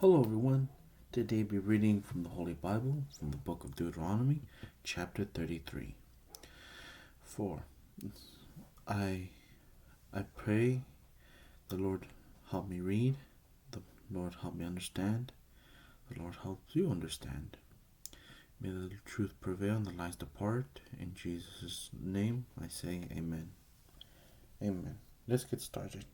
Hello everyone. Today we'll be reading from the Holy Bible, from the book of Deuteronomy, chapter 33. 4. I pray the Lord help me read, the Lord help me understand, the Lord helps you understand. May the truth prevail and the lies depart. In Jesus' name I say amen. Amen. Let's get started.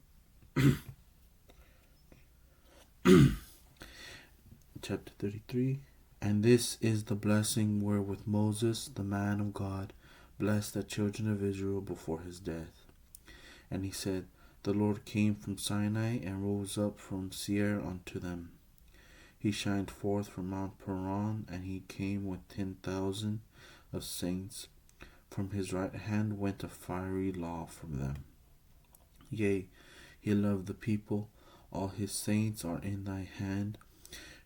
Chapter 33. And this is the blessing wherewith Moses, the man of God, blessed the children of Israel before his death. And he said, The Lord came from Sinai and rose up from Seir unto them. He shined forth from Mount Paran, and he came with 10,000 of saints. From his right hand went a fiery law from them. Yea, he loved the people, all his saints are in thy hand,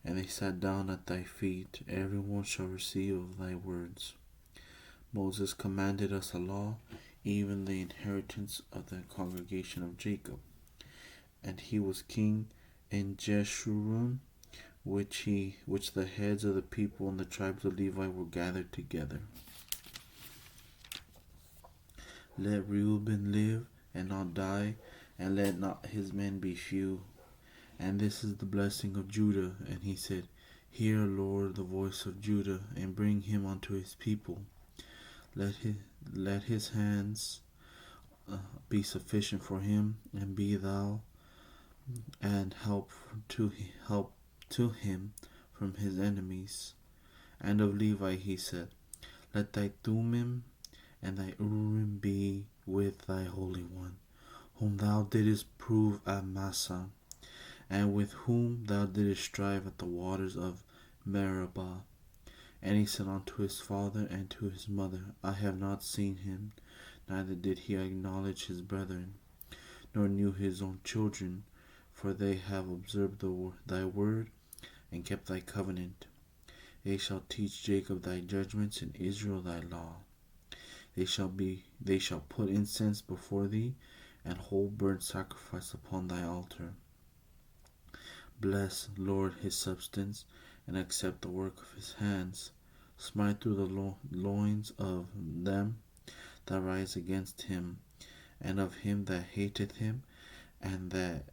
and they sat down at thy feet. Every one shall receive of thy words. Moses commanded us a law, even the inheritance of the congregation of Jacob. And he was king in Jeshurun, which the heads of the people and the tribes of Levi were gathered together. Let Reuben live and not die, and let not his men be few. And this is the blessing of Judah. And he said, Hear, Lord, the voice of Judah, and bring him unto his people. Let his hands be sufficient for him, and be thou and help to him from his enemies. And of Levi he said, Let thy Thummim and thy Urim be with thy Holy One, whom thou didst prove at Massah, and with whom thou didst strive at the waters of Meribah. And he said unto his father and to his mother, I have not seen him, neither did he acknowledge his brethren, nor knew his own children, for they have observed thy word, and kept thy covenant. They shall teach Jacob thy judgments, and Israel thy law. They shall put incense before thee, and whole burnt sacrifice upon thy altar. Bless, Lord, his substance, and accept the work of his hands. Smite through the loins of them that rise against him, and of him that hateth him, and that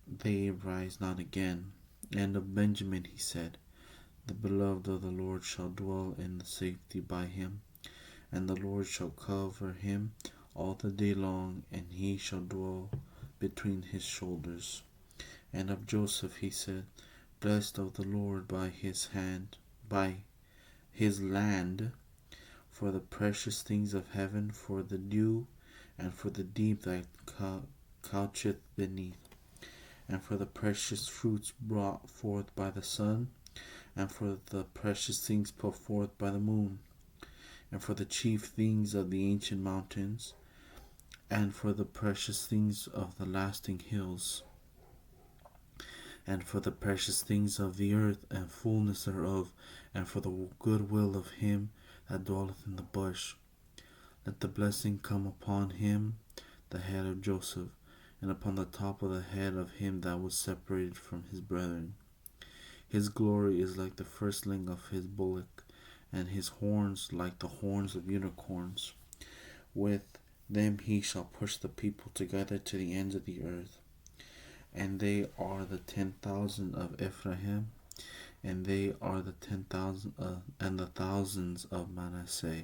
they rise not again. And of Benjamin he said, The beloved of the Lord shall dwell in the safety by him, and the Lord shall cover him all the day long, and he shall dwell between his shoulders. And of Joseph he said, Blessed of the Lord by his land, for the precious things of heaven, for the dew, and for the deep that coucheth beneath, and for the precious fruits brought forth by the sun, and for the precious things put forth by the moon, and for the chief things of the ancient mountains, and for the precious things of the lasting hills, and for the precious things of the earth and fullness thereof, and for the good will of him that dwelleth in the bush. Let the blessing come upon him, the head of Joseph, and upon the top of the head of him that was separated from his brethren. His glory is like the firstling of his bullock, and his horns like the horns of unicorns. With them he shall push the people together to the ends of the earth. And they are the 10,000 of Ephraim, and they are the 10,000 and the thousands of Manasseh.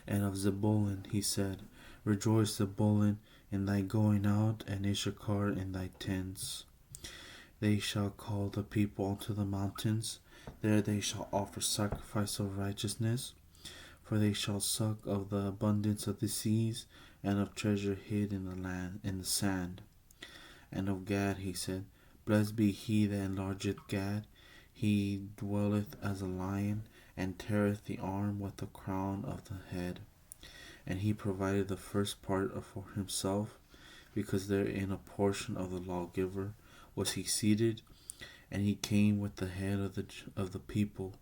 And of Zebulun he said, Rejoice, Zebulun, in thy going out, and Issachar in thy tents. They shall call the people unto the mountains, there they shall offer sacrifice of righteousness, for they shall suck of the abundance of the seas, and of treasure hid in the sand. And of Gad he said, Blessed be he that enlargeth Gad. He dwelleth as a lion, and teareth the arm with the crown of the head. And he provided the first part for himself, because therein a portion of the lawgiver was he seated, and he came with the head of the people.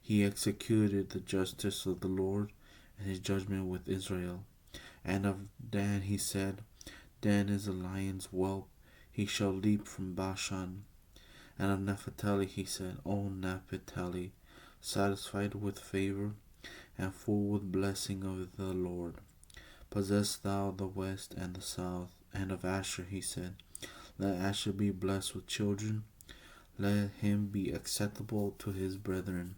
He executed the justice of the Lord, and his judgment with Israel. And of Dan he said, Dan is a lion's whelp, he shall leap from Bashan. And of Naphtali he said, O Naphtali, satisfied with favor and full with blessing of the Lord, possess thou the west and the south. And of Asher he said, let Asher be blessed with children, let him be acceptable to his brethren,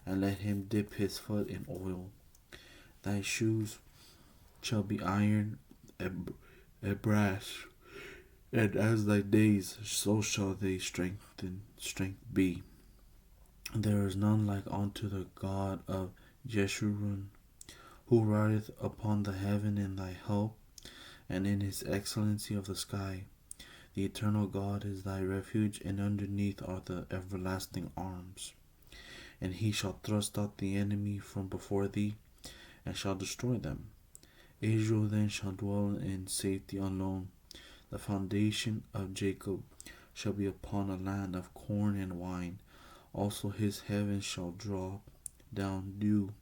and let him dip his foot in oil. Thy shoes shall be iron and brass, and as thy days, so shall thy strength be. There is none like unto the God of Jeshurun, who rideth upon the heaven in thy help, and in his excellency of the sky. The eternal God is thy refuge, and underneath are the everlasting arms. And he shall thrust out the enemy from before thee, and shall destroy them. Israel then shall dwell in safety alone. The foundation of Jacob shall be upon a land of corn and wine. Also his heavens shall drop down dew.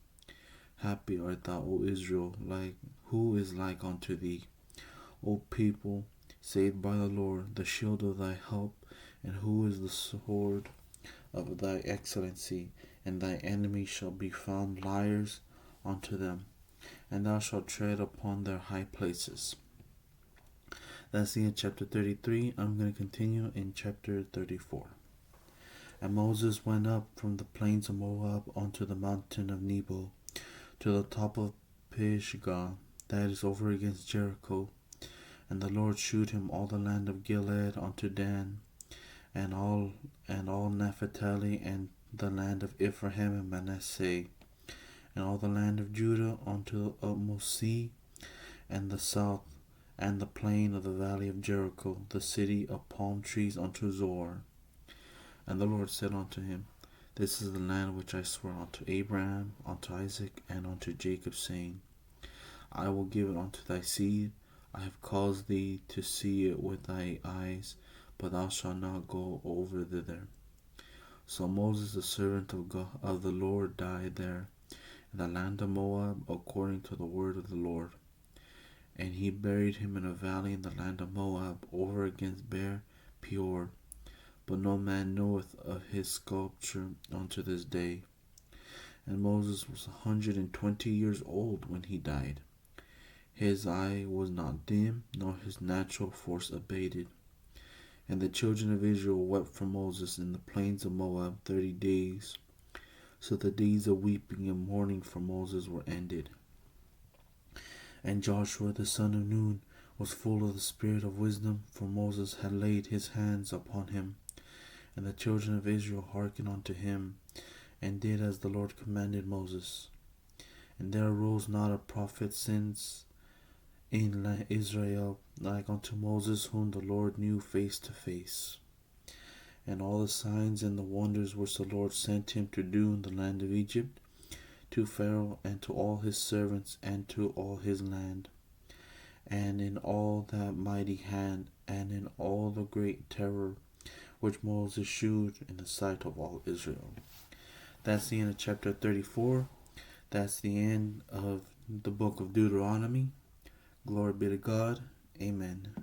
Happy art thou, O Israel, like who is like unto thee, O people saved by the Lord, the shield of thy help, and who is the sword of thy excellency. And thy enemies shall be found liars unto them, and thou shalt tread upon their high places. That's the end of chapter 33. I'm going to continue in chapter 34. And Moses went up from the plains of Moab unto the mountain of Nebo, to the top of Pisgah, that is over against Jericho. And the Lord shewed him all the land of Gilead unto Dan, and all Naphtali, and the land of Ephraim and Manasseh, and all the land of Judah unto the utmost sea, and the south, and the plain of the valley of Jericho, the city of palm trees unto Zoar. And the Lord said unto him, This is the land which I swore unto Abraham, unto Isaac, and unto Jacob, saying, I will give it unto thy seed. I have caused thee to see it with thy eyes, but thou shalt not go over thither. So Moses, the servant of God, of the Lord, died there in the land of Moab, according to the word of the Lord. And he buried him in a valley in the land of Moab, over against Beer Peor. But no man knoweth of his sepulchre unto this day. And Moses was 120 years old when he died. His eye was not dim, nor his natural force abated. And the children of Israel wept for Moses in the plains of Moab 30 days. So the days of weeping and mourning for Moses were ended. And Joshua the son of Nun was full of the spirit of wisdom, for Moses had laid his hands upon him. And the children of Israel hearkened unto him, and did as the Lord commanded Moses. And there arose not a prophet since in Israel like unto Moses, whom the Lord knew face to face. And all the signs and the wonders which the Lord sent him to do in the land of Egypt, to Pharaoh and to all his servants and to all his land, and in all that mighty hand, and in all the great terror which Moses shewed in the sight of all Israel. That's the end of chapter 34. That's the end of the book of Deuteronomy. Glory be to God. Amen.